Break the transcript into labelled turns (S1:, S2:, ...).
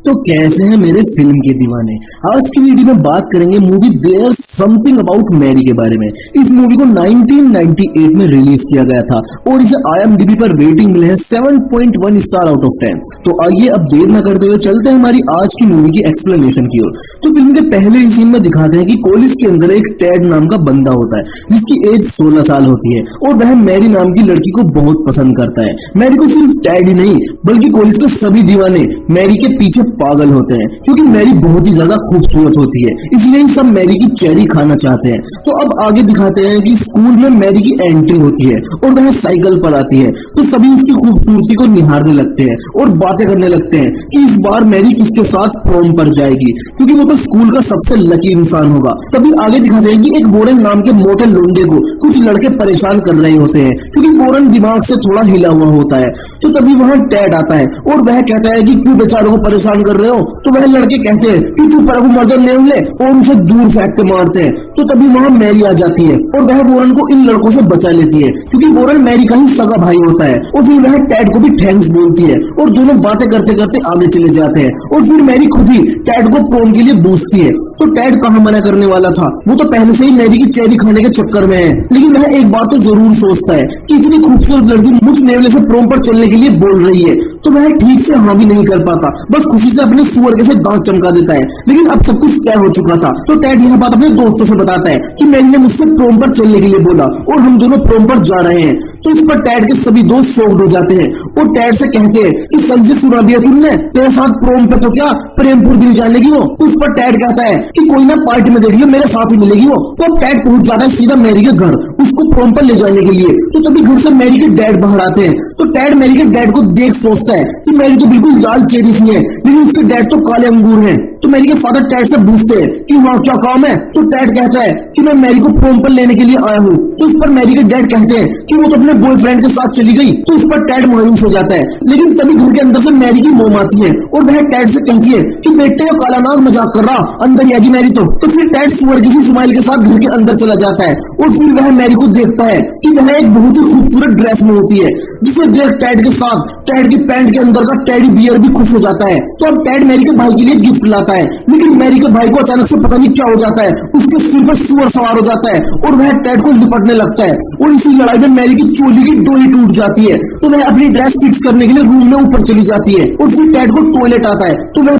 S1: तो कैसे हैं मेरे फिल्म के दीवाने। आज की वीडियो में बात करेंगे movie there something about Mary के बारे में। इस मूवी को 1998 में रिलीज किया गया था और इसे IMDb पर रेटिंग मिले हैं 7.1 स्टार आउट ऑफ 10। तो आइए अब देर न करते हुए चलते हैं हमारी आज की मूवी की एक्सप्लेनेशन की ओर। तो फिल्म के पहले ही सीन में दिखाते हैं कि कॉलेज के अंदर एक टैड नाम का बंदा होता है जिसकी एज 16 साल होती है और वह मैरी नाम की लड़की को बहुत पसंद करता है। मैरी को सिर्फ टैड ही नहीं बल्कि कॉलेज के सभी दीवाने मैरी के पीछे पागल होते हैं क्योंकि मैरी बहुत ही ज्यादा खूबसूरत होती है, इसलिए सब मैरी की चेरी खाना चाहते हैं। तो अब आगे दिखाते हैं कि स्कूल में मैरी की एंट्री होती है और वह साइकिल पर आती है तो सभी उसकी खूबसूरती को निहारने लगते हैं और बातें करने लगते हैं कि इस बार मैरी किसके साथ प्रोम पर जाएगी क्योंकि वो तो स्कूल का सबसे लकी इंसान होगा। तभी आगे दिखाते हैं कि एक वोरेन नाम के मोटे लोंडे को कुछ लड़के परेशान कर रहे होते हैं क्योंकि वोरेन दिमाग से थोड़ा हिला हुआ होता है। तो तभी वहां टैड आता है और वह कहता है कि क्यों बेचारों को परेशान कर रहे हो। तो वह लड़के कहते हैं कि चुप रहो मर्दन नेवले और उसे दूर फेंक के मारते हैं। तो तभी वहां मैरी आ जाती है और वह वोरेन को इन लड़कों से बचा लेती है क्योंकि वोरेन मैरी का ही सगा भाई होता है। और फिर वह टैड को भी थैंक्स बोलती है और दोनों बातें करते करते आगे चले जाते हैं और फिर मैरी खुद ही टैड को प्रोम के लिए पूछती है। तो टैड कहाँ मना करने वाला था, वो तो पहले से ही मैरी की चेरी खाने के चक्कर में है। लेकिन वह एक बात तो जरूर सोचता है कि इतनी खूबसूरत लड़की मुझ नेवले से प्रोम पर चलने के लिए बोल रही है तो वह ठीक से हाँ भी नहीं कर पाता, बस खुशी से अपने सुअर के से दांत चमका देता है। लेकिन अब सब कुछ तय हो चुका था तो टैड यह बात अपने दोस्तों से बताता है कि मैरी ने मुझसे प्रोम पर चलने के लिए बोला और हम दोनों प्रोम पर जा रहे हैं। तो इस पर टैड के सभी दोस्त शॉक्ड हो जाते हैं और टैड से कहते हैं कि सच से सुना भी है तुमने, तेरे साथ प्रोम पे तो क्या प्रेमपुर भी नहीं जाने की वो। तो उस पर टैड कहता है कि कोई ना पार्टी में देख लियो, मेरे साथ ही मिलेगी वो। तो अब टैड पहुंच जाता है सीधा मैरी के घर उसको प्रोम पर ले जाने के लिए। तो तभी घर से मैरी के डैड बाहर आते हैं तो टैड मैरी के डैड को देख सोचता है कि मैरी तो बिल्कुल लाल चेरी सी है लेकिन उसके डैड तो काले अंगूर हैं। तो मैरी के फादर टैड से पूछते हैं कि हाँ क्या काम है। तो टैड कहता है कि मैं मैरी को प्रोम पर लेने के लिए आया हूँ। तो उस पर मैरी के डैड कहते हैं कि वो तो अपने बॉयफ्रेंड के साथ चली गई। तो उस पर टैड मायूस हो जाता है। लेकिन तभी घर के अंदर से मैरी की मोम आती है और वह टैड से कहती है कि बेटे का काला नाग मजाक कर रहा, अंदर आएगी मैरी। तो फिर टैड सुअर किसी स्माइल के साथ घर के अंदर चला जाता है और फिर वह मैरी को देखता है कि वह एक बहुत ही खूबसूरत ड्रेस में होती है जिसे देख टैड के साथ टैड की पैंट के अंदर का टेडी बियर भी खुश हो जाता है। तो अब टैड मैरी के भाई के लिए गिफ्ट लाता है लेकिन मैरी के भाई को अचानक से पता नहीं क्या हो जाता है, उसके सिर पर सुअर सवार हो जाता है और वह टैड को लिपटने लगता है और इसी लड़ाई में मैरी की चोली की डोरी टूट जाती है। तो वह अपनी ड्रेस फिक्स करने के लिए रूम में ऊपर चली जाती है और फिर टैड को टॉयलेट आता है तो वह